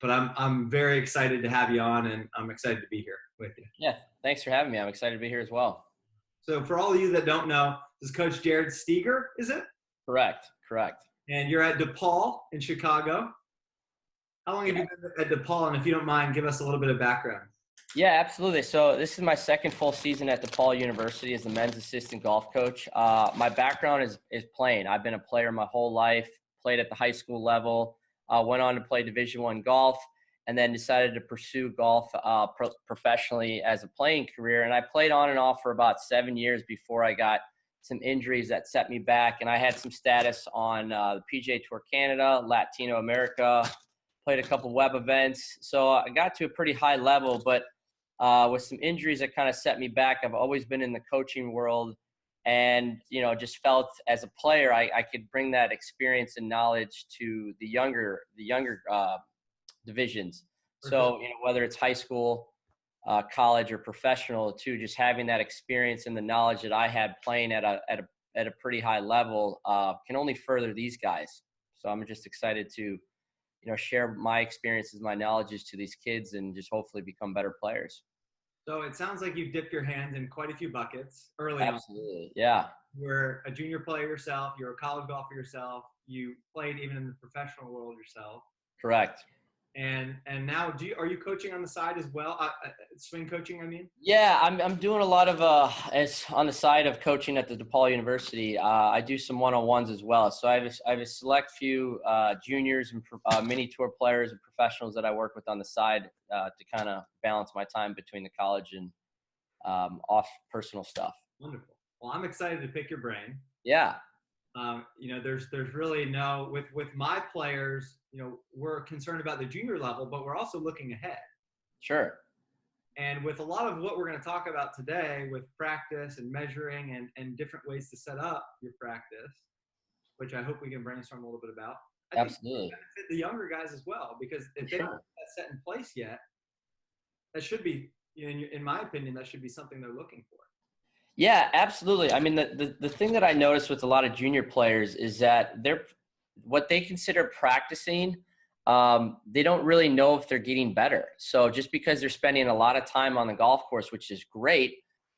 but I'm very excited to have you on, and I'm excited to be here with you. Yeah, thanks for having me. I'm excited to be here as well. So for all of you that don't know, this is Coach Jared Steger, is it? Correct. And you're at DePaul in Chicago. How long have you been at DePaul? And if you don't mind, give us a little bit of background. Yeah, absolutely. So this is my second full season at DePaul University as the men's assistant golf coach. My background is playing. I've been a player my whole life, played at the high school level, went on to play Division I golf, and then decided to pursue golf professionally as a playing career. And I played on and off for about 7 years before I got some injuries that set me back. And I had some status on the PGA Tour Canada, Latino America, played a couple web events. So I got to a pretty high level, but with some injuries that kind of set me back. I've always been in the coaching world and, just felt as a player, I could bring that experience and knowledge to the younger divisions. So, whether it's high school, college, or professional, too, just having that experience and the knowledge that I had playing at a pretty high level can only further these guys. So I'm just excited to, share my experiences, my knowledges to these kids and just hopefully become better players. So it sounds like you've dipped your hands in quite a few buckets early on. Absolutely, yeah. You're a junior player yourself. You're a college golfer yourself. You played even in the professional world yourself. Correct. And now, are you coaching on the side as well? Swing coaching, I mean. Yeah, I'm doing a lot of on the side of coaching at the DePaul University. I do some one-on-ones as well. So I have a select few juniors and mini tour players and professionals that I work with on the side to kind of balance my time between the college and off personal stuff. Wonderful. Well, I'm excited to pick your brain. Yeah. There's really no with my players. We're concerned about the junior level, but we're also looking ahead. Sure. And with a lot of what we're going to talk about today, with practice and measuring and different ways to set up your practice, which I hope we can brainstorm a little bit about. Absolutely. Benefit the younger guys as well, because if they don't have that set in place yet, that should be, in my opinion, that should be something they're looking for. Yeah, absolutely. I mean, the thing that I noticed with a lot of junior players is that what they consider practicing, they don't really know if they're getting better. So just because they're spending a lot of time on the golf course, which is great,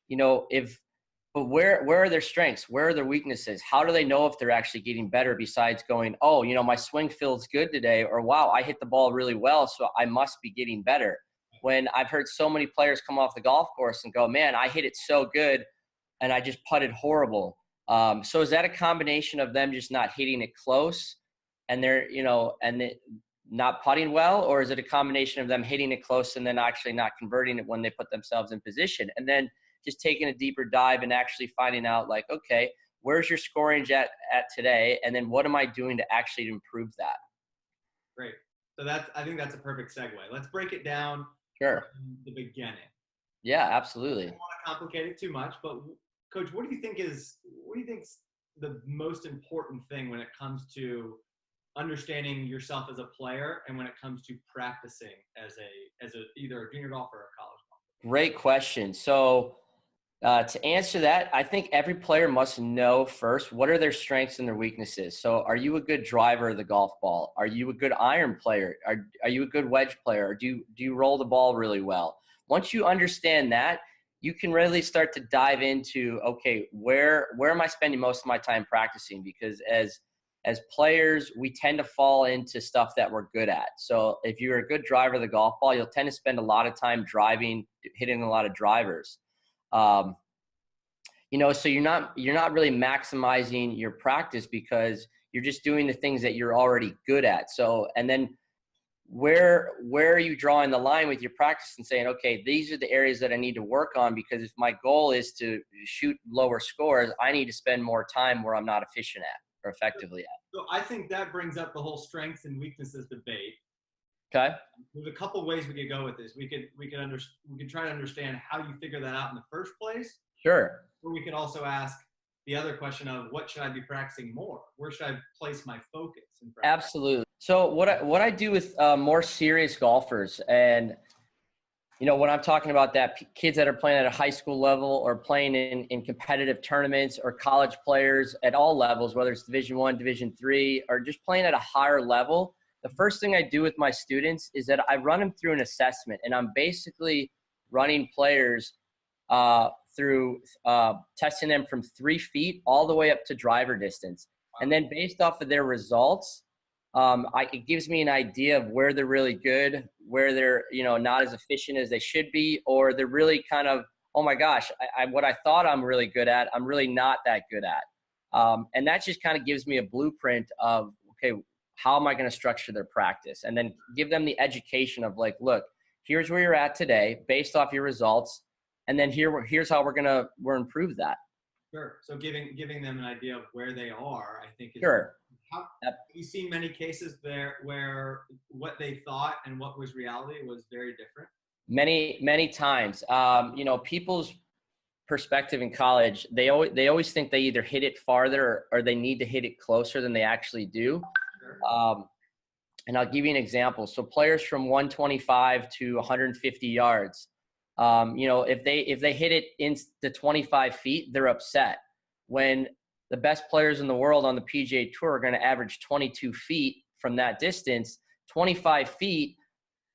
but where are their strengths? Where are their weaknesses? How do they know if they're actually getting better besides going, oh, my swing feels good today, or wow, I hit the ball really well, so I must be getting better. When I've heard so many players come off the golf course and go, man, I hit it so good and I just putted horrible. So is that a combination of them just not hitting it close and they're, not putting well, or is it a combination of them hitting it close and then actually not converting it when they put themselves in position? And then just taking a deeper dive and actually finding out, like, okay, where's your scoring at today? And then what am I doing to actually improve that? Great. So I think that's a perfect segue. Let's break it down from the beginning. Yeah, absolutely. I don't want to complicate it too much, but Coach, what do you think is the most important thing when it comes to understanding yourself as a player and when it comes to practicing as either a junior golfer or a college golfer? Great question. So to answer that, I think every player must know first, what are their strengths and their weaknesses? So are you a good driver of the golf ball? Are you a good iron player? Are you a good wedge player? Or do you roll the ball really well? Once you understand that, you can really start to dive into, okay, where am I spending most of my time practicing? Because as players, we tend to fall into stuff that we're good at. So if you're a good driver of the golf ball, you'll tend to spend a lot of time driving, hitting a lot of drivers. So you're not really maximizing your practice because you're just doing the things that you're already good at. So, and then where are you drawing the line with your practice and saying, okay, these are the areas that I need to work on, because if my goal is to shoot lower scores, I need to spend more time where I'm not efficient at or effectively at. So I think that brings up the whole strengths and weaknesses debate. Okay. There's a couple ways we could go with this. We could try to understand how you figure that out in the first place. Sure. Or we could also ask the other question of, what should I be practicing more? Where should I place my focus in practice? Absolutely. So what I do with more serious golfers, and when I'm talking about that, kids that are playing at a high school level or playing in competitive tournaments, or college players at all levels, whether it's Division I, Division III, or just playing at a higher level, the first thing I do with my students is that I run them through an assessment, and I'm basically running players through testing them from 3 feet all the way up to driver distance. And then based off of their results, it gives me an idea of where they're really good, where they're, not as efficient as they should be, or they're really kind of, oh my gosh, what I thought I'm really good at, I'm really not that good at. And that just kind of gives me a blueprint of, okay, how am I going to structure their practice? And then give them the education of like, look, here's where you're at today based off your results. And then here's how we're improve that. Sure. So giving them an idea of where they are, I think is sure. Have you seen many cases there where what they thought and what was reality was very different? Many times. People's perspective in college, they always think they either hit it farther or they need to hit it closer than they actually do. Sure. And I'll give you an example. So players from 125 to 150 yards, if they hit it in the 25 feet, they're upset. When the best players in the world on the PGA Tour are going to average 22 feet from that distance, 25 feet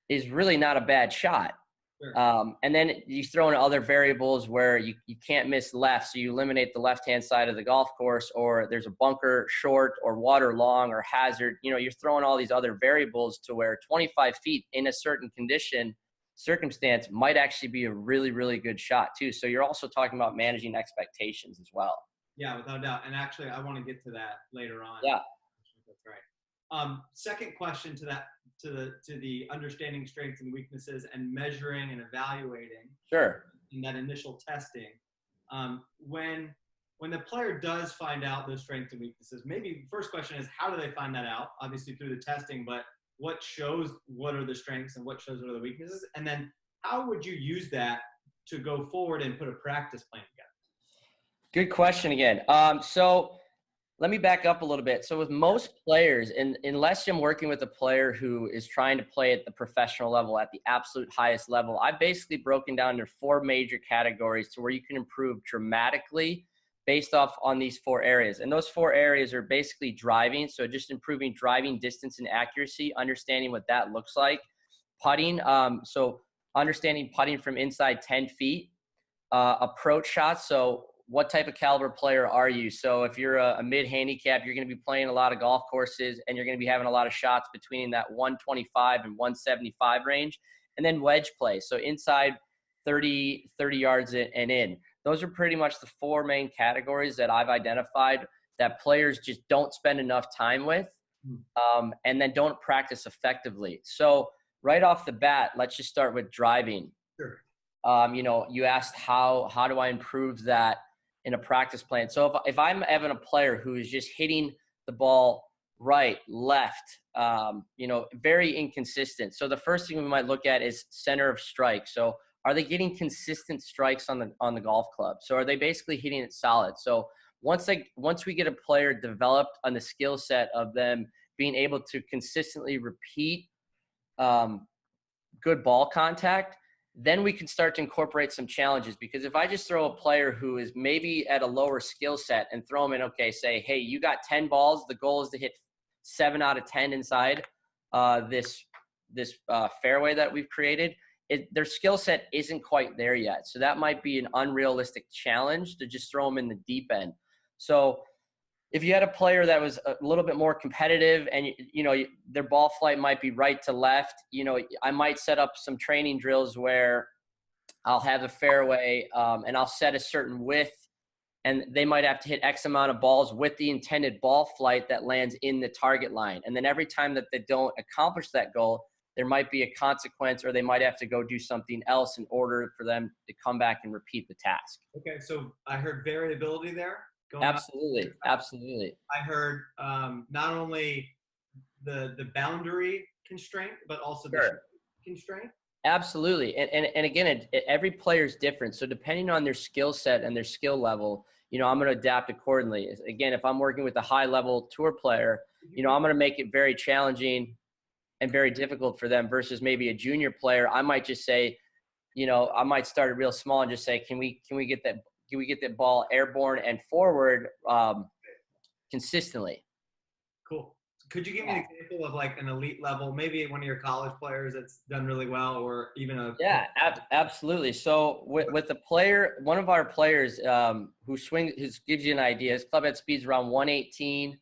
is really not a bad shot. Sure. And then you throw in other variables where you can't miss left, so you eliminate the left-hand side of the golf course, or there's a bunker short or water long or hazard. You're throwing all these other variables to where 25 feet in a certain circumstance might actually be a really, really good shot too. So you're also talking about managing expectations as well. Yeah, without doubt. And actually, I want to get to that later on. Yeah, that's right. Second question to that, to the understanding strengths and weaknesses and measuring and evaluating. Sure. In that initial testing, when the player does find out those strengths and weaknesses, maybe the first question is, how do they find that out? Obviously through the testing, but what shows what are the strengths and what shows what are the weaknesses? And then how would you use that to go forward and put a practice plan together? Good question again. So let me back up a little bit. So with most players, unless I'm working with a player who is trying to play at the professional level, at the absolute highest level, I've basically broken down into 4 major categories to where you can improve dramatically based off on these 4 areas. And those 4 areas are basically driving. So just improving driving distance and accuracy, understanding what that looks like. Putting, so understanding putting from inside 10 feet. Approach shots, so what type of caliber player are you? So if you're a mid-handicap, you're going to be playing a lot of golf courses and you're going to be having a lot of shots between that 125 and 175 range. And then wedge play, so inside 30 yards and in. Those are pretty much the 4 main categories that I've identified that players just don't spend enough time with, and then don't practice effectively. So right off the bat, let's just start with driving. Sure. You asked how do I improve that in a practice plan. So if I'm having a player who is just hitting the ball right, left, very inconsistent. So the first thing we might look at is center of strike. So are they getting consistent strikes on the golf club? So are they basically hitting it solid? So once we get a player developed on the skill set of them being able to consistently repeat good ball contact, then we can start to incorporate some challenges. Because if I just throw a player who is maybe at a lower skill set and throw them in, okay, say, hey, you got 10 balls. The goal is to hit 7 out of 10 inside this fairway that we've created. Their skill set isn't quite there yet. So that might be an unrealistic challenge to just throw them in the deep end. So if you had a player that was a little bit more competitive and, their ball flight might be right to left, I might set up some training drills where I'll have a fairway and I'll set a certain width, and they might have to hit X amount of balls with the intended ball flight that lands in the target line. And then every time that they don't accomplish that goal, there might be a consequence, or they might have to go do something else in order for them to come back and repeat the task. Okay, so I heard variability there. Absolutely. I heard not only the boundary constraint, but also the constraint. Absolutely. And again, every player is different. So depending on their skill set and their skill level, I'm going to adapt accordingly. Again, if I'm working with a high level tour player, I'm going to make it very challenging and very difficult for them versus maybe a junior player. I might just say, I might start it real small and just say, can we get that ball airborne and forward consistently? Cool. Could you give me an example of like an elite level, maybe one of your college players that's done really well, or even a Yeah, absolutely. So with the player, one of our players who gives you an idea, his club head speed's around 118,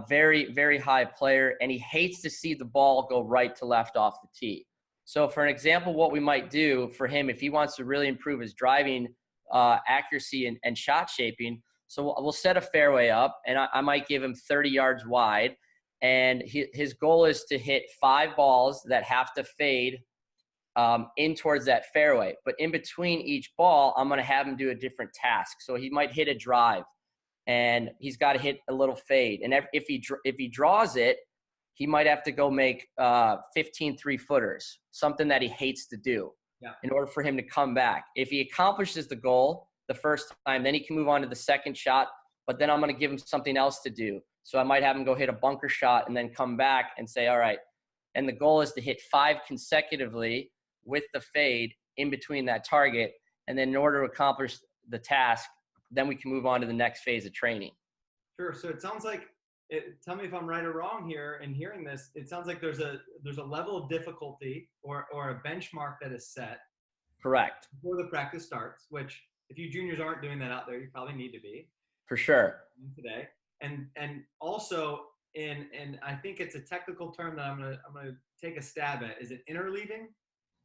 very, very high player, and he hates to see the ball go right to left off the tee. So for an example, what we might do for him, if he wants to really improve his driving accuracy and shot shaping, so we'll set a fairway up, and I might give him 30 yards wide, and his goal is to hit 5 balls that have to fade in towards that fairway. But in between each ball, I'm going to have him do a different task. So he might hit a drive, and he's got to hit a little fade. And if he draws it, he might have to go make 15 3-footers, something that he hates to do in order for him to come back. If he accomplishes the goal the first time, then he can move on to the second shot. But then I'm going to give him something else to do. So I might have him go hit a bunker shot and then come back and say, all right. And the goal is to hit 5 consecutively with the fade in between that target. And then in order to accomplish the task, then we can move on to the next phase of training. Sure. So it sounds like, tell me if I'm right or wrong here in hearing this, it sounds like there's a level of difficulty or a benchmark that is set. Correct. Before the practice starts, which if you juniors aren't doing that out there, you probably need to be. For sure. Today. And also and I think it's a technical term that I'm gonna take a stab at. Is it interleaving?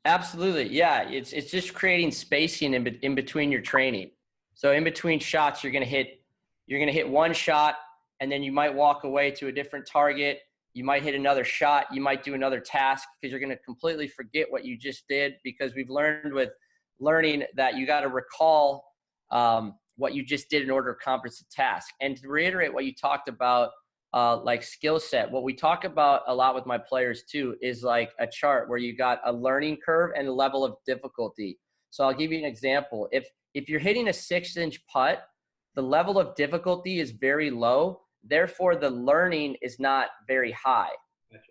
Absolutely. Yeah. It's just creating spacing in between your training. So in between shots, you're going to hit one shot, and then you might walk away to a different target. You might hit another shot. You might do another task because you're going to completely forget what you just did, because we've learned with learning that you got to recall what you just did in order to accomplish the task. And to reiterate what you talked about, like skill set, what we talk about a lot with my players too is like a chart where you got a learning curve and a level of difficulty. So I'll give you an example. If you're hitting a 6-inch putt, the level of difficulty is very low. Therefore, the learning is not very high. Gotcha.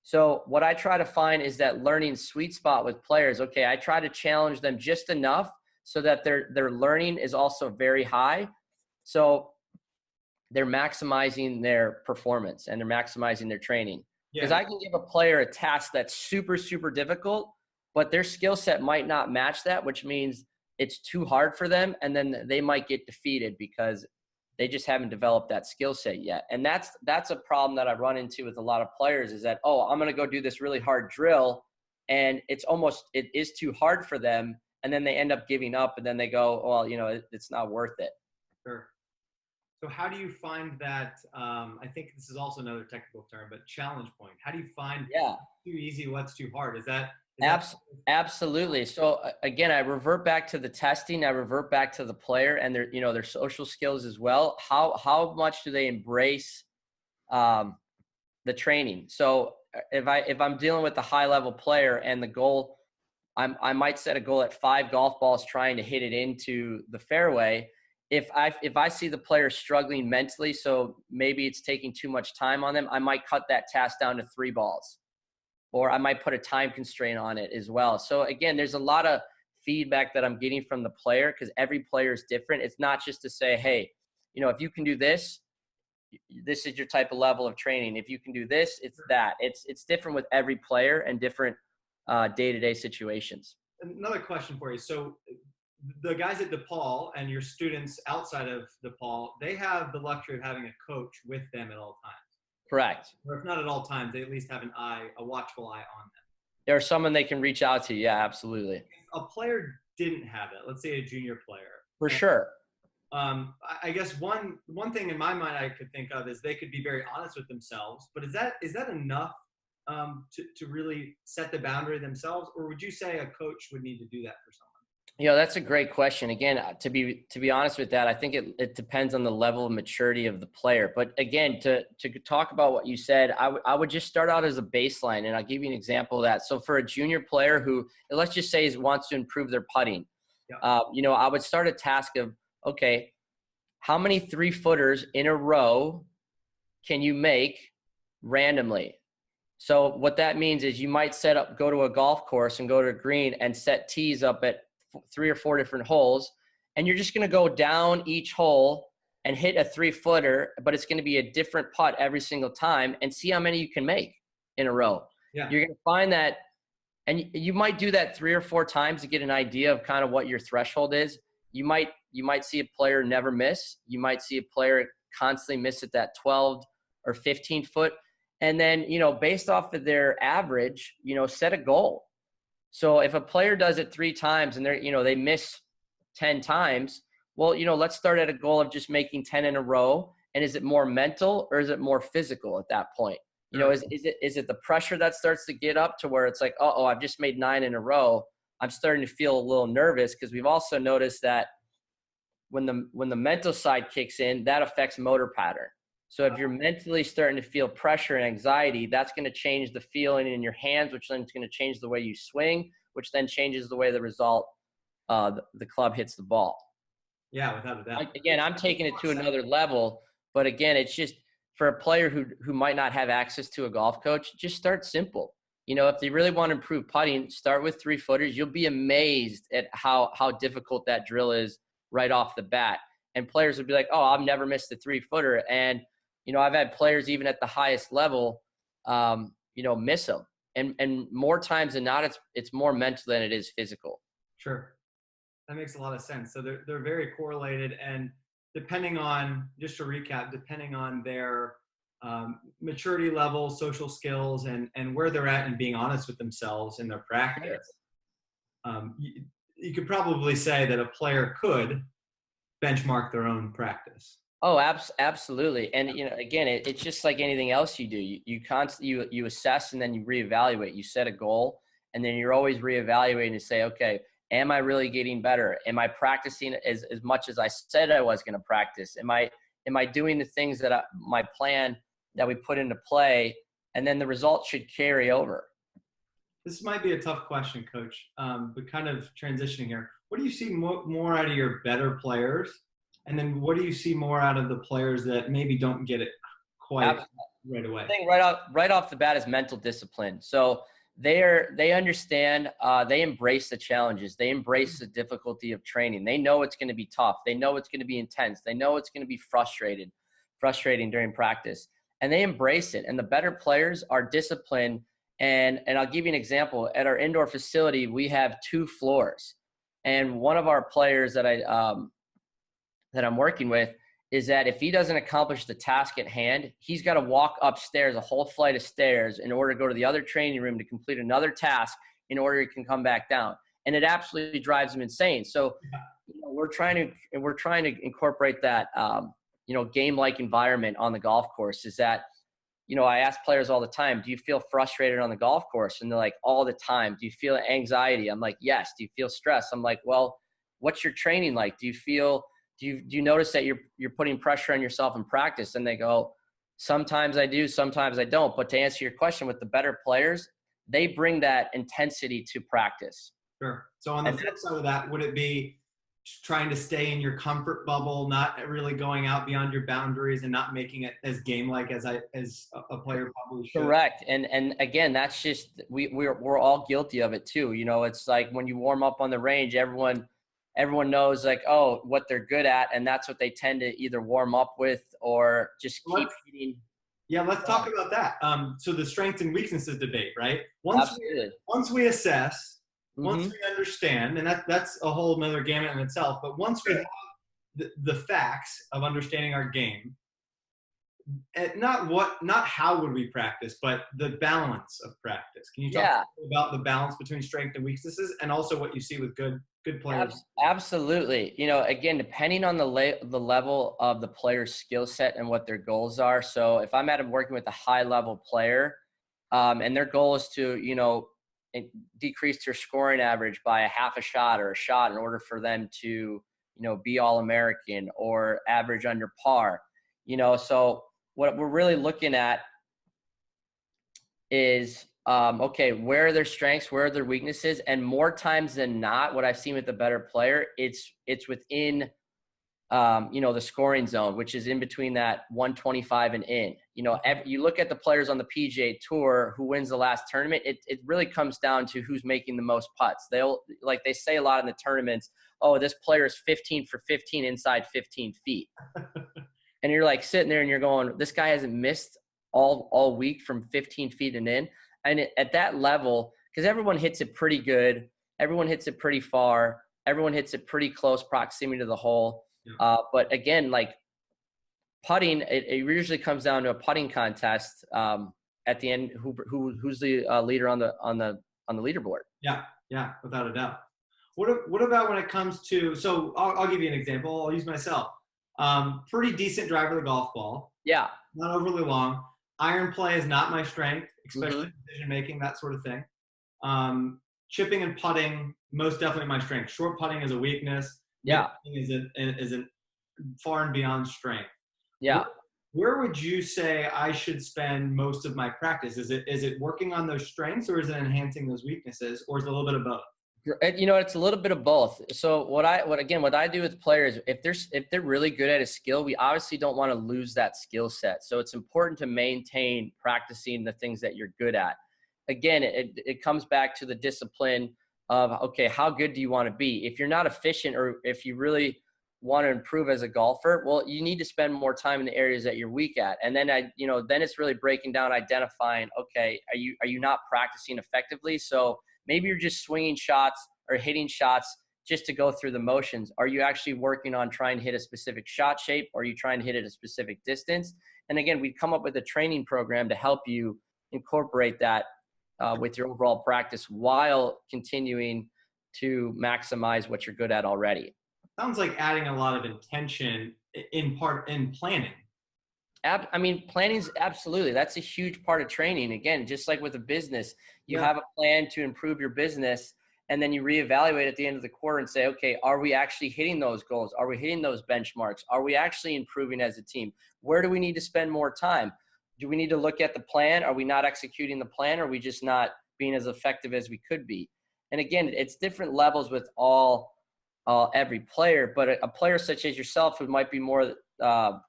So what I try to find is that learning sweet spot with players. Okay, I try to challenge them just enough so that their learning is also very high. So they're maximizing their performance and they're maximizing their training. Because I can give a player a task that's super, super difficult, but their skill set might not match that, which means it's too hard for them. And then they might get defeated because they just haven't developed that skill set yet. And that's a problem that I run into with a lot of players is that, oh, I'm going to go do this really hard drill. And it is too hard for them. And then they end up giving up, and then they go, well, it's not worth it. Sure. So how do you find that, I think this is also another technical term, but challenge point? How do you find what's too easy, what's too hard? Is that Absolutely. So again, I revert back to the testing. I revert back to the player and their social skills as well. How much do they embrace the training? So if I'm dealing with a high level player and the goal, I might set a goal at 5 golf balls trying to hit it into the fairway. If I see the player struggling mentally, so maybe it's taking too much time on them, I might cut that task down to 3 balls. Or I might put a time constraint on it as well. So again, there's a lot of feedback that I'm getting from the player because every player is different. It's not just to say, hey, if you can do this, this is your type of level of training. If you can do this, it's that. It's different with every player and different day-to-day situations. Another question for you. So the guys at DePaul and your students outside of DePaul, they have the luxury of having a coach with them at all times. Correct. Or if not at all times, they at least have a watchful eye on them. There's someone they can reach out to. Yeah, absolutely. If a player didn't have it, let's say a junior player. For sure. I guess one thing in my mind I could think of is they could be very honest with themselves. But is that enough to really set the boundary themselves, or would you say a coach would need to do that for someone? That's a great question. Again, to be honest with that, I think it depends on the level of maturity of the player. But again, to talk about what you said, I would just start out as a baseline, and I'll give you an example of that. So for a junior player who, let's just say, wants to improve their putting, I would start a task of, okay, how many 3-footers in a row can you make randomly? So what that means is you might go to a golf course and go to a green and set tees up at 3 or 4 different holes, and you're just going to go down each hole and hit a 3-footer, but it's going to be a different putt every single time, and see how many you can make in a row. Yeah. You're going to find that, and you might do that 3 or 4 times to get an idea of kind of what your threshold is. You might see a player never miss. You might see a player constantly miss at that 12 or 15 foot. And then, based off of their average, set a goal. So if a player does it 3 times and they miss 10 times, well, let's start at a goal of just making 10 in a row. And is it more mental or is it more physical at that point? Is it the pressure that starts to get up to where it's like, oh, I've just made 9 in a row. I'm starting to feel a little nervous, because we've also noticed that when the mental side kicks in, that affects motor pattern. So if you're mentally starting to feel pressure and anxiety, that's going to change the feeling in your hands, which then is going to change the way you swing, which then changes the way the club hits the ball. Yeah, without a doubt. Again, I'm taking it to another level, but again, it's just for a player who might not have access to a golf coach, just start simple. If they really want to improve putting, start with 3-footers. You'll be amazed at how difficult that drill is right off the bat. And players would be like, oh, I've never missed a 3-footer. And, I've had players even at the highest level, miss them. And more times than not, it's more mental than it is physical. Sure. That makes a lot of sense. So they're very correlated. And depending on, just to recap, depending on their maturity level, social skills, and where they're at and being honest with themselves in their practice, you could probably say that a player could benchmark their own practice. Oh, absolutely. And, again, it's just like anything else you do. You constantly, you assess and then you reevaluate. You set a goal, and then you're always reevaluating to say, okay, am I really getting better? Am I practicing as much as I said I was going to practice? Am I doing the things that my plan that we put into play? And then the results should carry over. This might be a tough question, Coach, but kind of transitioning here. What do you see more out of your better players? And then what do you see more out of the players that maybe don't get it quite right away? I think right off the bat is mental discipline. So they understand, they embrace the challenges. They embrace the difficulty of training. They know it's going to be tough. They know it's going to be intense. They know it's going to be frustrating during practice. And they embrace it. And the better players are disciplined. And I'll give you an example. At our indoor facility, we have 2 floors. And one of our players that I'm working with is that if he doesn't accomplish the task at hand, he's got to walk upstairs a whole flight of stairs in order to go to the other training room to complete another task in order he can come back down. And it absolutely drives him insane. So we're trying to incorporate that, game-like environment on the golf course. Is that, I ask players all the time, do you feel frustrated on the golf course? And they're like, all the time. Do you feel anxiety? I'm like, yes. Do you feel stress? I'm like, well, what's your training like? Do you notice that you're putting pressure on yourself in practice? And they go, sometimes I do, sometimes I don't. But to answer your question, with the better players, they bring that intensity to practice. Sure. So on the flip side of that, would it be trying to stay in your comfort bubble, not really going out beyond your boundaries and not making it as game-like as a player probably should? Correct. And again, that's just, we're all guilty of it too. It's like when you warm up on the range, everyone knows like, oh, what they're good at. And that's what they tend to either warm up with or just keep hitting. Yeah, let's talk about that. So the strengths and weaknesses debate, right? Once we assess, once we understand, and that's a whole nother gamut in itself, but once we have the facts of understanding our game, not how would we practice, but the balance of practice. Can you talk about the balance between strength and weaknesses, and also what you see with good players? Absolutely. Again, depending on the level of the player's skill set and what their goals are. So if I'm working with a high level player, and their goal is to, decrease their scoring average by a half a shot or a shot in order for them to, be All-American or average under par, so what we're really looking at is, okay, where are their strengths, where are their weaknesses? And more times than not, what I've seen with the better player, it's within, the scoring zone, which is in between that 125 and in. You look at the players on the PGA Tour who wins the last tournament, it really comes down to who's making the most putts. They say a lot in the tournaments, oh, this player is 15 for 15 inside 15 feet. and you're like sitting there and you're going, this guy hasn't missed all week from 15 feet and in. And at that level, because everyone hits it pretty good, everyone hits it pretty far, everyone hits it pretty close proximity to the hole. Yeah. But again, like putting, it usually comes down to a putting contest at the end. Who's the leader on the leaderboard? Yeah, without a doubt. What about when it comes to, so I'll give you an example. I'll use myself. Pretty decent driver of the golf ball. Yeah. Not overly long. Iron play is not my strength, especially decision making, that sort of thing. Chipping and putting, most definitely my strength. Short putting is a weakness. Yeah. Is a far and beyond strength. Yeah. Where would you say I should spend most of my practice? Is it working on those strengths, or is it enhancing those weaknesses, or is it a little bit of both? You know, it's a little bit of both. So what I do with players, if they're really good at a skill, we obviously don't want to lose that skill set. So it's important to maintain practicing the things that you're good at. Again, it comes back to the discipline of, okay, how good do you want to be? If you're not efficient, or if you really want to improve as a golfer, well, you need to spend more time in the areas that you're weak at. And then then it's really breaking down, identifying, okay, are you not practicing effectively? So maybe you're just swinging shots or hitting shots just to go through the motions. Are you actually working on trying to hit a specific shot shape? Or are you trying to hit at a specific distance? And again, we come up with a training program to help you incorporate that with your overall practice while continuing to maximize what you're good at already. Sounds like adding a lot of intention in planning. I mean, planning's absolutely, that's a huge part of training. Again, just like with a business, you have a plan to improve your business, and then you reevaluate at the end of the quarter and say, okay, are we actually hitting those goals? Are we hitting those benchmarks? Are we actually improving as a team? Where do we need to spend more time? Do we need to look at the plan? Are we not executing the plan? Or are we just not being as effective as we could be? And again, it's different levels with every player, but a player such as yourself, who might be more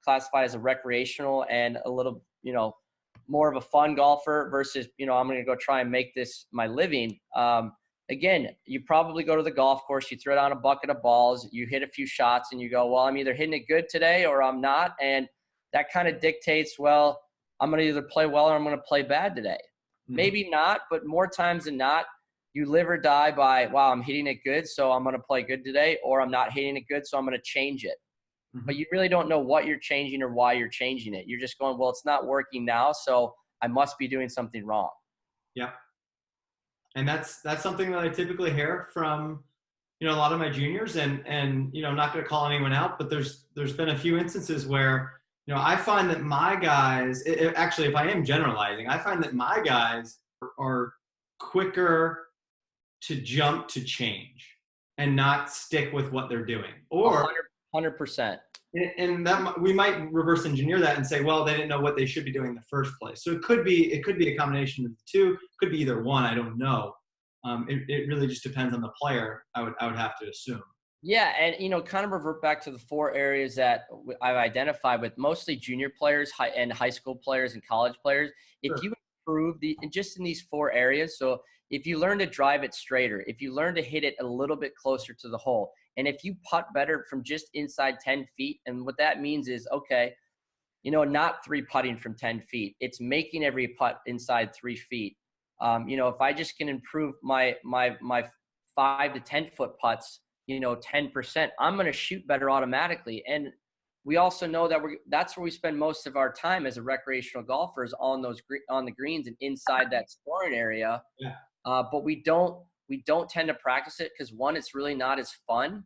classified as a recreational and a little, more of a fun golfer versus, I'm going to go try and make this my living. Again, you probably go to the golf course, you throw down a bucket of balls, you hit a few shots, and you go, well, I'm either hitting it good today or I'm not. And that kind of dictates, well, I'm going to either play well or I'm going to play bad today. Mm-hmm. Maybe not, but more times than not, you live or die by, wow, I'm hitting it good, so I'm going to play good today, or I'm not hitting it good, so I'm going to change it. Mm-hmm. But you really don't know what you're changing or why you're changing it. You're just going, well, it's not working now, so I must be doing something wrong. Yeah. And that's something that I typically hear from, a lot of my juniors, and I'm not going to call anyone out, but there's been a few instances where, I find that my guys, actually, if I am generalizing, I find that my guys are quicker to jump to change and not stick with what they're doing. Or 100%. And that we might reverse engineer that and say, well, they didn't know what they should be doing in the first place. So it could be a combination of the two. It could be either one. I don't know. It really just depends on the player. I would have to assume. Yeah, and kind of revert back to the 4 areas that I've identified with mostly junior players and high school players and college players. If you improve just in these 4 areas, so if you learn to drive it straighter, if you learn to hit it a little bit closer to the hole, and if you putt better from just inside 10 feet, and what that means is, okay, not 3 putting from 10 feet, it's making every putt inside 3 feet. If I just can improve my 5 to 10 foot putts, 10%, I'm going to shoot better automatically. And we also know that that's where we spend most of our time as a recreational golfers, on the greens and inside that scoring area. Yeah. But we don't tend to practice it because, one, it's really not as fun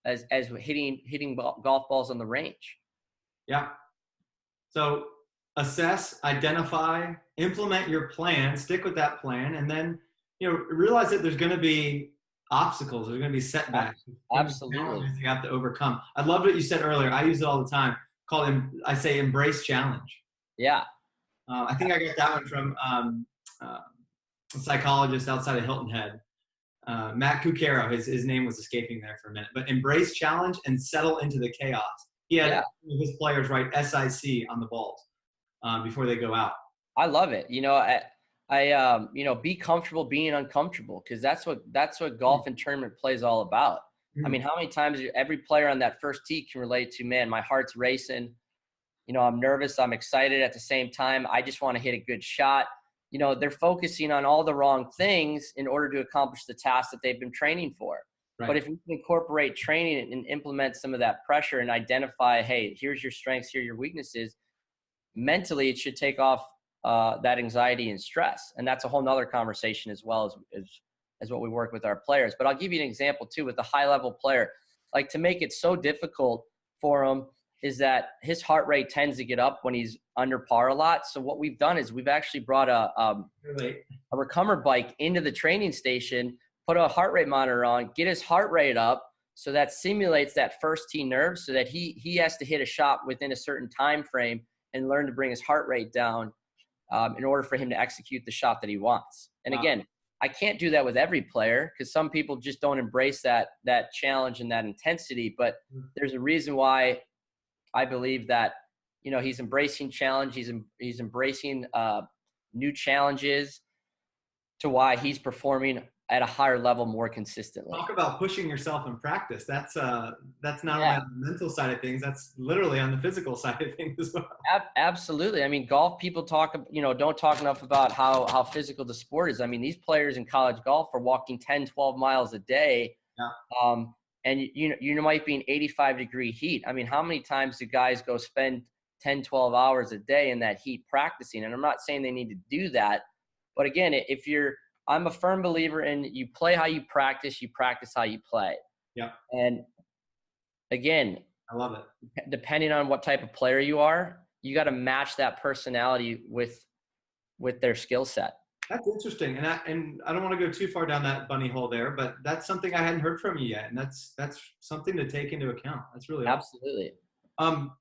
as hitting golf balls on the range. Yeah. So assess, identify, implement your plan, stick with that plan, and then realize that there's going to be obstacles, there's going to be setbacks. Absolutely. You have to overcome. I loved what you said earlier. I use it all the time. I say embrace challenge. Yeah. I think I got that one from a psychologist outside of Hilton Head, Matt Cucaro. His name was escaping there for a minute. But embrace challenge and settle into the chaos. He had his players write SIC on the balls before they go out. I love it. Be comfortable being uncomfortable, because that's what golf and tournament play is all about. I mean, how many times every player on that first tee can relate to, man, my heart's racing. I'm nervous, I'm excited at the same time. I just want to hit a good shot. They're focusing on all the wrong things in order to accomplish the task that they've been training for. Right. But if we can incorporate training and implement some of that pressure and identify, hey, here's your strengths, here are your weaknesses, mentally it should take off that anxiety and stress. And that's a whole nother conversation as well as what we work with our players. But I'll give you an example too with a high level player. Like, to make it so difficult for him is that his heart rate tends to get up when he's under par a lot. So what we've done is we've actually brought a recover bike into the training station, put a heart rate monitor on, get his heart rate up, so that simulates that first tee nerve, so that he has to hit a shot within a certain time frame and learn to bring his heart rate down in order for him to execute the shot that he wants. And again, I can't do that with every player because some people just don't embrace that challenge and that intensity. But there's a reason why I believe that, he's embracing challenge. He's embracing new challenges, to why he's performing at a higher level more consistently. Talk about pushing yourself in practice. That's not only on the mental side of things, that's literally on the physical side of things as well. Absolutely. I mean, golf people don't talk enough about how physical the sport is. I mean, these players in college golf are walking 10, 12 miles a day. Yeah. And you might be in 85-degree heat. I mean, how many times do guys go spend 10, 12 hours a day in that heat practicing? And I'm not saying they need to do that. But again, I'm a firm believer in you play how you practice how you play. Yeah. And again, I love it. Depending on what type of player you are, you got to match that personality with their skill set. That's interesting. And I don't want to go too far down that bunny hole there, but that's something I hadn't heard from you yet. And that's something to take into account. That's really Absolutely. Awesome.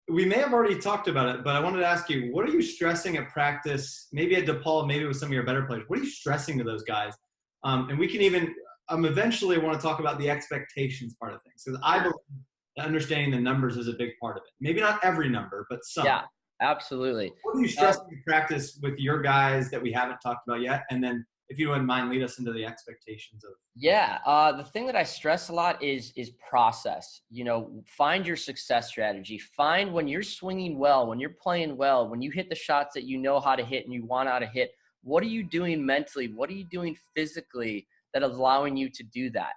We may have already talked about it, but I wanted to ask you, what are you stressing at practice, maybe at DePaul, maybe with some of your better players? What are you stressing to those guys? And we can even eventually want to talk about the expectations part of things. Because I believe that understanding the numbers is a big part of it. Maybe not every number, but some. Yeah, absolutely. What are you stressing in practice with your guys that we haven't talked about yet? And then, if you wouldn't mind, lead us into the expectations of. Yeah, the thing that I stress a lot is process. Find your success strategy. Find when you're swinging well, when you're playing well, when you hit the shots that you know how to hit and you want how to hit. What are you doing mentally? What are you doing physically that is allowing you to do that?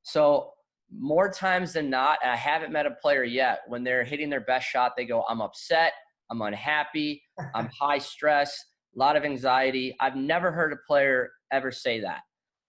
So more times than not, I haven't met a player yet, when they're hitting their best shot, they go, I'm upset, I'm unhappy, I'm high stress, a lot of anxiety. I've never heard a player ever say that.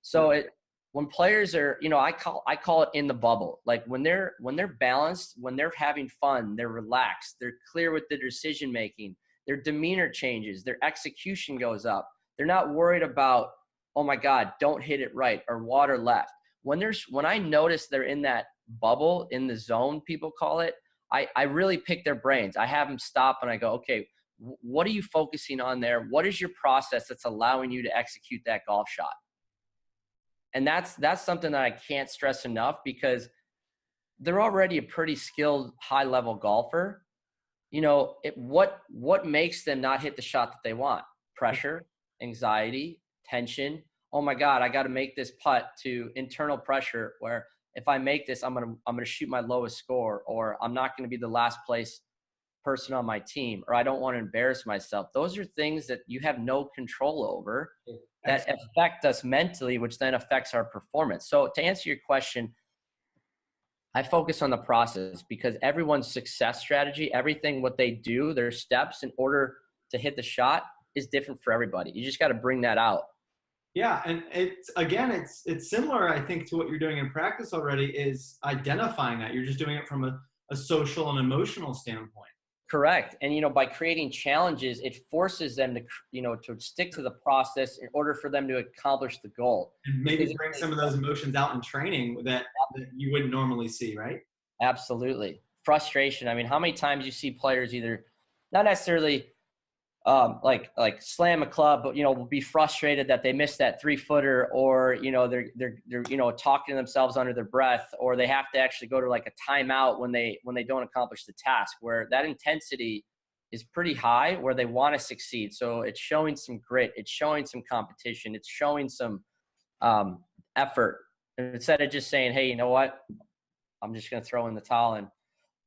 So when players are, I call it in the bubble. Like when they're balanced, when they're having fun, they're relaxed, they're clear with their decision making, their demeanor changes, their execution goes up. They're not worried about, oh my God, don't hit it right or water left. When I notice they're in that bubble, in the zone, people call it, I really pick their brains. I have them stop and I go, okay, what are you focusing on there? What is your process that's allowing you to execute that golf shot? And that's something that I can't stress enough, because they're already a pretty skilled high-level golfer. What makes them not hit the shot that they want? Pressure, anxiety, tension. Oh my God, I got to make this putt, to internal pressure where if I make this, I'm gonna shoot my lowest score, or I'm not gonna be the last place person on my team, or I don't want to embarrass myself. Those are things that you have no control over that affect us mentally, which then affects our performance. So to answer your question, I focus on the process, because everyone's success strategy, everything what they do, their steps in order to hit the shot is different for everybody. You just got to bring that out. Yeah, and it's similar, I think, to what you're doing in practice already, is identifying that. You're just doing it from a social and emotional standpoint. Correct. And, by creating challenges, it forces them to, to stick to the process in order for them to accomplish the goal. And maybe bring some of those emotions out in training that you wouldn't normally see, right? Absolutely. Frustration. I mean, how many times you see players either not necessarily like slam a club, but, will be frustrated that they missed that 3-footer, or, they're talking to themselves under their breath, or they have to actually go to like a timeout when they don't accomplish the task, where that intensity is pretty high, where they want to succeed. So it's showing some grit, it's showing some competition, it's showing some effort, instead of just saying, hey, you know what, I'm just going to throw in the towel and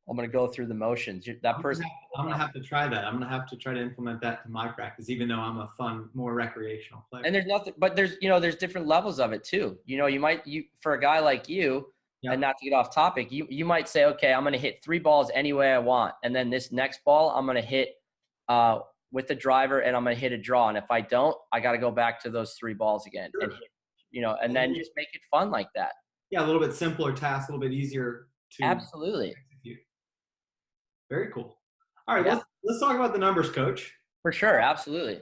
I'm going to go through the motions. That person. I'm gonna have to try that. I'm gonna have to try to implement that to my practice, even though I'm a fun, more recreational player. And there's nothing, but there's different levels of it too. You for a guy like you, Yep. and not to get off topic, you might say, okay, I'm going to hit 3 balls any way I want. And then this next ball, I'm going to hit with the driver and I'm going to hit a draw. And if I don't, I got to go back to those 3 balls again and hit, and then just make it fun like that. Yeah. A little bit simpler task, a little bit easier to Absolutely execute. Very cool. All right. Yeah. Let's talk about the numbers, Coach. For sure. Absolutely.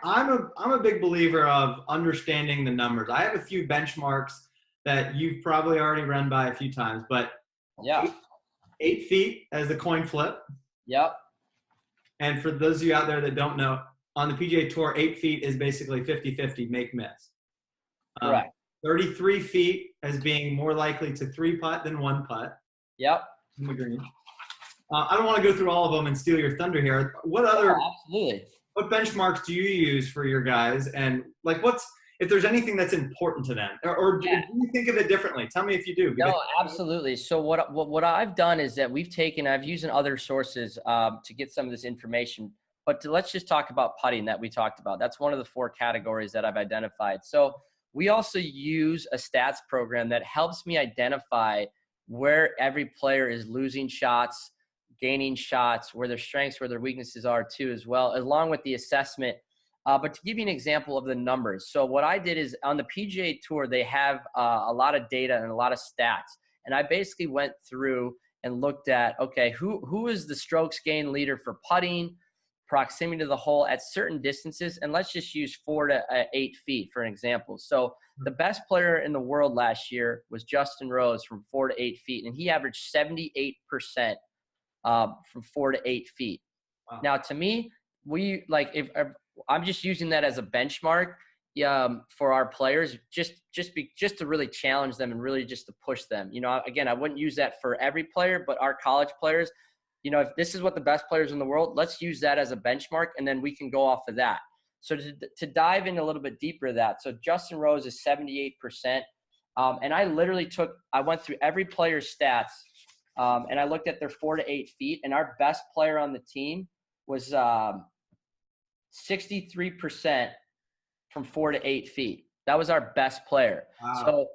I'm a big believer of understanding the numbers. I have a few benchmarks that you've probably already run by a few times, but yeah, 8 feet as the coin flip. Yep. And for those of you out there that don't know, on the PGA Tour, 8 feet is basically 50-50, make miss. Correct. 33 feet as being more likely to 3-putt than 1-putt. Yep. In the green. I don't want to go through all of them and steal your thunder here. What absolutely. What benchmarks do you use for your guys? And like, if there's anything that's important to them, or do you think of it differently? Tell me if you do. No, absolutely. So what I've done is that I've used other sources to get some of this information, but let's just talk about putting that we talked about. That's one of the 4 categories that I've identified. So we also use a stats program that helps me identify where every player is losing shots, gaining shots, where their strengths, where their weaknesses are too, as well, along with the assessment. But to give you an example of the numbers, so what I did is on the PGA Tour, they have a lot of data and a lot of stats. And I basically went through and looked at, okay, who is the strokes gain leader for putting, proximity to the hole at certain distances, and let's just use 4 to 8 feet for an example. So the best player in the world last year was Justin Rose from 4 to 8 feet, and he averaged 78% from 4 to 8 feet. Wow. Now, to me, if I'm just using that as a benchmark for our players, just to really challenge them and really just to push them. Again, I wouldn't use that for every player, but our college players, if this is what the best players in the world, let's use that as a benchmark, and then we can go off of that. So to dive in a little bit deeper of that, so Justin Rose is 78%, and I went through every player's stats, and I looked at their 4 to 8 feet, and our best player on the team was 63% from 4 to 8 feet. That was our best player. Wow. So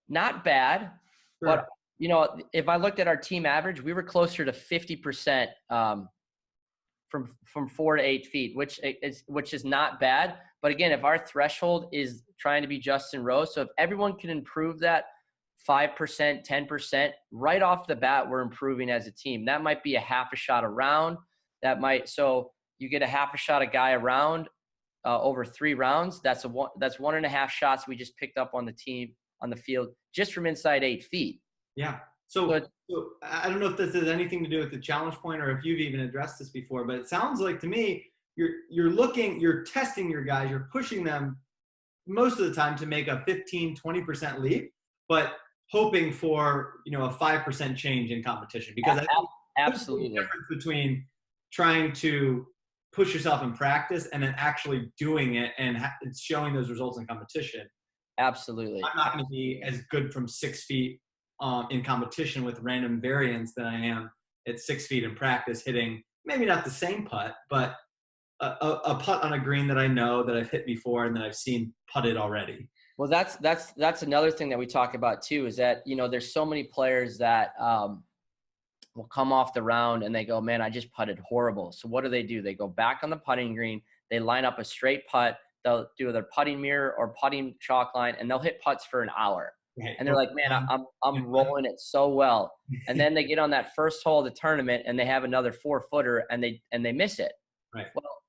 not bad, sure. But if I looked at our team average, we were closer to 50% from 4 to 8 feet, which is not bad. But again, if our threshold is trying to be Justin Rose, so if everyone can improve that 5%, 10%, right off the bat, we're improving as a team. That might be a half a shot around. So you get a half a shot a guy around over 3 rounds. That's 1.5 shots we just picked up on the team on the field just from inside 8 feet. Yeah. So I don't know if this has anything to do with the challenge point or if you've even addressed this before, but it sounds like to me you're testing your guys, you're pushing them most of the time to make a 15-20% leap, but hoping for a 5% change in competition, because I think absolutely there's a difference between trying to push yourself in practice and then actually doing it and showing those results in competition. Absolutely. I'm not going to be as good from 6 feet in competition with random variance than I am at 6 feet in practice, hitting maybe not the same putt, but a putt on a green that I know that I've hit before and that I've seen putted already. Well, that's another thing that we talk about too, is that, there's so many players that will come off the round and they go, man, I just putted horrible. So what do? They go back on the putting green, they line up a straight putt, they'll do their putting mirror or putting chalk line, and they'll hit putts for an hour. Right. And they're like, man, I'm rolling it so well. And then they get on that first hole of the tournament and they have another 4-footer and they miss it. Right. Well,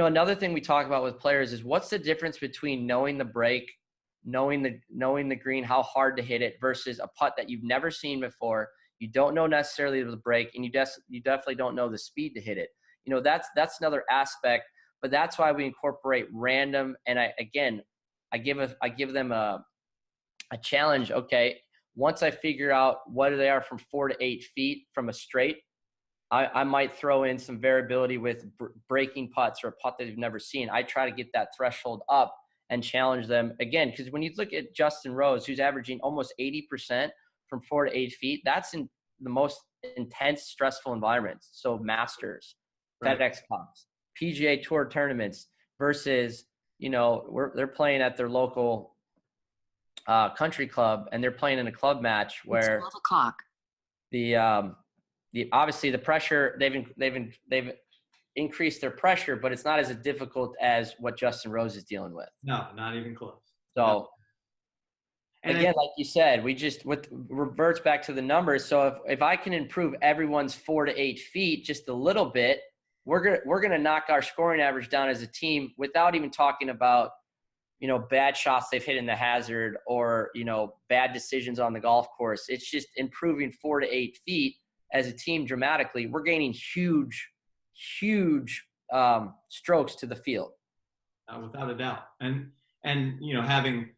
another thing we talk about with players is what's the difference between knowing the break, knowing the green, how hard to hit it, versus a putt that you've never seen before. You don't know necessarily the break, and you definitely don't know the speed to hit it. That's another aspect, but that's why we incorporate random. And I give them a challenge. Okay, once I figure out what they are from 4 to 8 feet from a straight, I might throw in some variability with breaking putts or a putt that you've never seen. I try to get that threshold up and challenge them again, because when you look at Justin Rose, who's averaging almost 80% from 4 to 8 feet, that's the most intense, stressful environments. So Masters, Right. FedEx Cups, PGA Tour tournaments versus, they're playing at their local country club, and they're playing in a club match where it's 12 o'clock. the obviously the pressure, they've increased their pressure, but it's not as difficult as what Justin Rose is dealing with. No, not even close. So No. And again, like you said, reverts back to the numbers. So if I can improve everyone's 4 to 8 feet just a little bit, we're gonna knock our scoring average down as a team without even talking about bad shots they've hit in the hazard or bad decisions on the golf course. It's just improving 4 to 8 feet as a team dramatically. We're gaining huge strokes to the field. Without a doubt. And having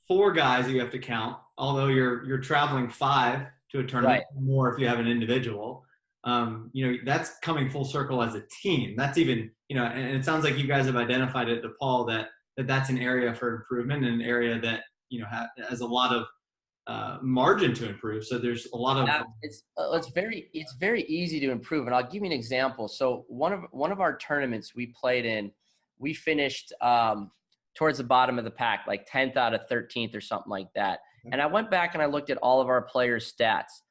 4 guys that you have to count, although you're traveling 5 to a tournament, Right. more if you have an individual, that's coming full circle as a team. That's even, and it sounds like you guys have identified at DePaul that's an area for improvement and an area that, has a lot of margin to improve. So there's a lot of it's very easy to improve, and I'll give you an example. So one of our tournaments we played in, we finished towards the bottom of the pack, like 10th out of 13th or something like that. And I went back and I looked at all of our players' stats,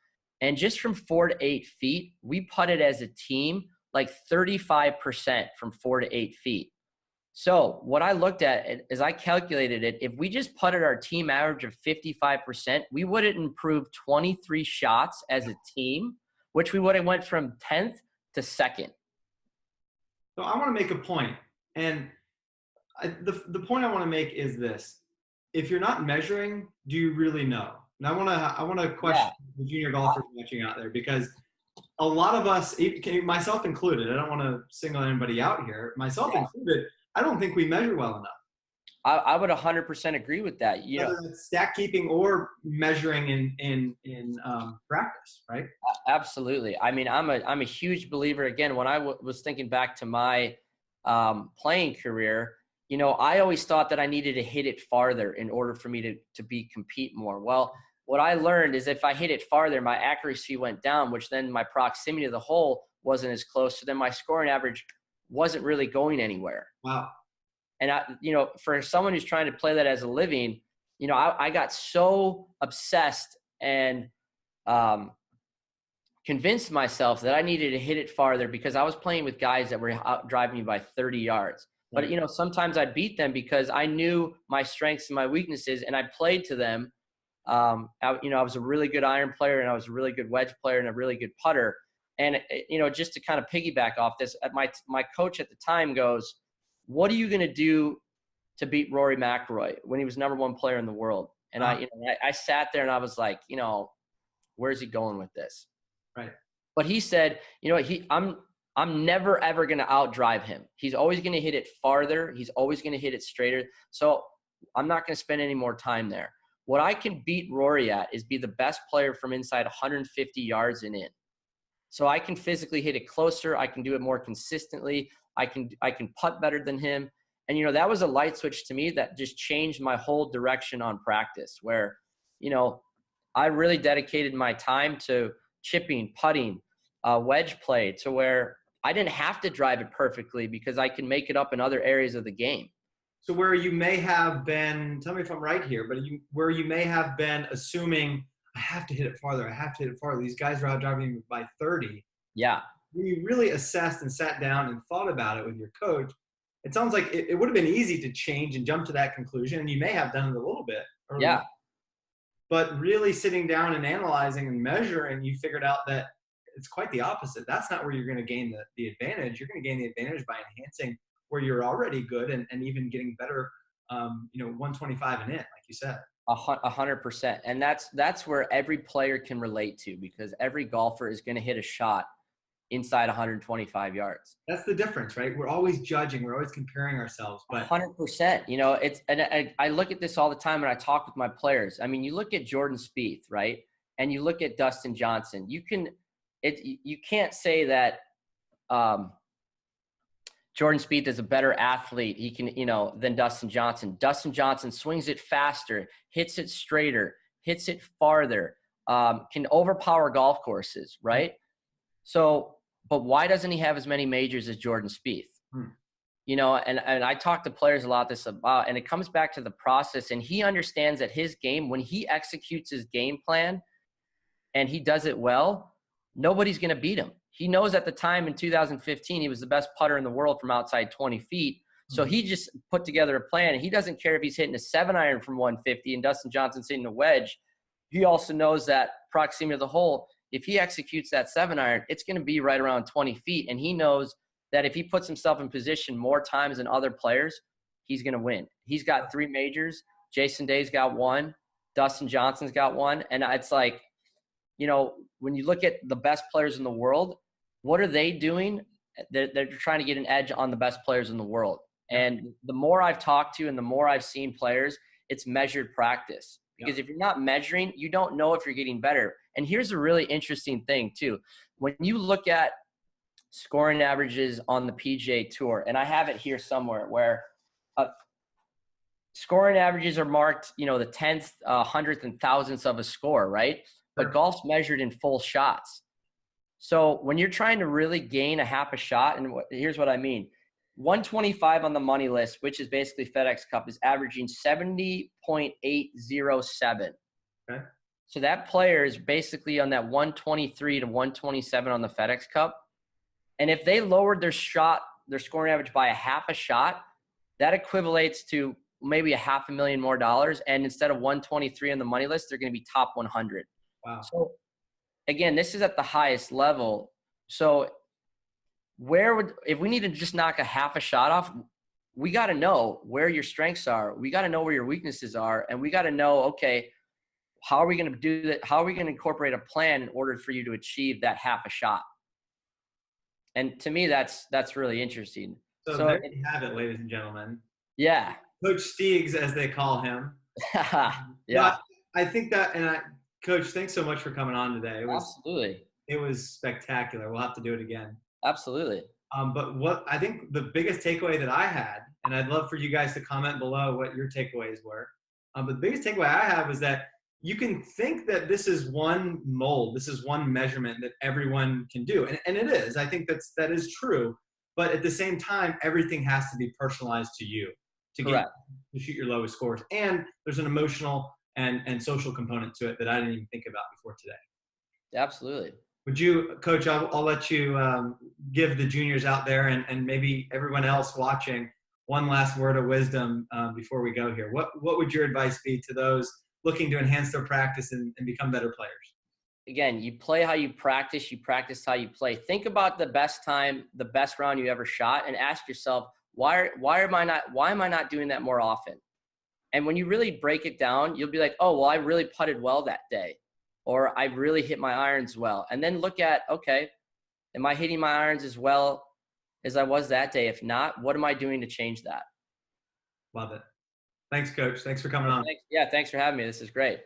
and just from 4 to 8 feet, we putted as a team like 35% from 4 to 8 feet. So what I looked at is I calculated it. If we just putted our team average of 55%, we would have improved 23 shots as a team, which we would have went from 10th to 2nd. So I want to make a point, and the point I want to make is this: if you're not measuring, do you really know? And I want to question the junior golfers watching out there, because a lot of us, myself included, I don't want to single anybody out here, myself included, I don't think we measure well enough. I would 100% agree with that. Whether it's stat keeping or measuring in practice, right? Absolutely. I mean, I'm a huge believer. Again, when I was thinking back to my playing career, I always thought that I needed to hit it farther in order for me to compete more. Well, what I learned is if I hit it farther, my accuracy went down, which then my proximity to the hole wasn't as close. So then my scoring average wasn't really going anywhere. Wow. And for someone who's trying to play that as a living, I got so obsessed and convinced myself that I needed to hit it farther because I was playing with guys that were out driving me by 30 yards. But, sometimes I'd beat them because I knew my strengths and my weaknesses, and I played to them. I was a really good iron player, and I was a really good wedge player and a really good putter. And, just to kind of piggyback off this, my coach at the time goes, "What are you going to do to beat Rory McIlroy when he was #1 player in the world?" And I sat there and I was like, where's he going with this? Right. But he said, I'm never, ever going to outdrive him. He's always going to hit it farther. He's always going to hit it straighter. So I'm not going to spend any more time there. What I can beat Rory at is be the best player from inside 150 yards and in. So I can physically hit it closer. I can do it more consistently. I can putt better than him. And, that was a light switch to me that just changed my whole direction on practice where, I really dedicated my time to chipping, putting, wedge play to where I didn't have to drive it perfectly because I can make it up in other areas of the game. So where you may have been, tell me if I'm right here, but where you may have been assuming I have to hit it farther, these guys are out driving by 30. Yeah. When you really assessed and sat down and thought about it with your coach, it sounds like it would have been easy to change and jump to that conclusion, and you may have done it a little bit early. Yeah. But really sitting down and analyzing and measuring, you figured out that it's quite the opposite. That's not where you're going to gain the advantage. You're going to gain the advantage by enhancing where you're already good and even getting better, 125 and in, like you said. 100%. And that's where every player can relate to, because every golfer is going to hit a shot inside 125 yards. That's the difference, right? We're always judging. We're always comparing ourselves. But 100%. And I look at this all the time when I talk with my players. I mean, you look at Jordan Spieth, right? And you look at Dustin Johnson. You can't say that Jordan Spieth is a better athlete. He can, than Dustin Johnson. Dustin Johnson swings it faster, hits it straighter, hits it farther. can overpower golf courses, right? So, but why doesn't he have as many majors as Jordan Spieth? You know, and I talk to players a lot this about, and it comes back to the process. And he understands that his game, when he executes his game plan and he does it well, nobody's going to beat him. He knows at the time in 2015, he was the best putter in the world from outside 20 feet. So he just put together a plan. And he doesn't care if he's hitting a 7-iron from 150 and Dustin Johnson's hitting a wedge. He also knows that proximity to the hole, if he executes that 7-iron, it's going to be right around 20 feet. And he knows that if he puts himself in position more times than other players, he's going to win. He's got 3 majors. Jason Day's got 1. Dustin Johnson's got 1. And it's like, you know, when you look at the best players in the world, what are they doing? They're trying to get an edge on the best players in the world. And the more I've talked to and the more I've seen players, it's measured practice. Because if you're not measuring, you don't know if you're getting better. And here's a really interesting thing too. When you look at scoring averages on the PGA Tour, and I have it here somewhere, where scoring averages are marked, you know, the 10th, 100th, and 1000th of a score, right? But golf's measured in full shots. So when you're trying to really gain a half a shot, and here's what I mean. 125 on the money list, which is basically FedEx Cup, is averaging 70.807. Okay. So that player is basically on that 123 to 127 on the FedEx Cup. And if they lowered their scoring average by a half a shot, that equivalates to maybe $500,000 more dollars. And instead of 123 on the money list, they're going to be top 100. Wow. So again, this is at the highest level. So if we need to just knock a half a shot off, we got to know where your strengths are. We got to know where your weaknesses are. And we got to know, okay, how are we going to do that? How are we going to incorporate a plan in order for you to achieve that half a shot? And to me, that's really interesting. So there you have it, ladies and gentlemen. Yeah. Coach Stegs, as they call him. Yeah. I think that, and Coach, thanks so much for coming on today. Absolutely. It was spectacular. We'll have to do it again. Absolutely. But what I think the biggest takeaway that I had, and I'd love for you guys to comment below what your takeaways were. But the biggest takeaway I have is that you can think that this is one mold, this is one measurement that everyone can do. And it is. I think that is true. But at the same time, everything has to be personalized to you to shoot your lowest scores. And there's an emotional and social component to it that I didn't even think about before today. Absolutely. Would you, Coach, I'll let you give the juniors out there and maybe everyone else watching one last word of wisdom before we go here. What would your advice be to those looking to enhance their practice and become better players? Again, you play how you practice how you play. Think about the best round you ever shot, and ask yourself, why am I not doing that more often? And when you really break it down, you'll be like, oh, well, I really putted well that day, or I really hit my irons well. And then look at, okay, am I hitting my irons as well as I was that day? If not, what am I doing to change that? Love it. Thanks, Coach. Thanks for coming on. Thanks for having me. This is great.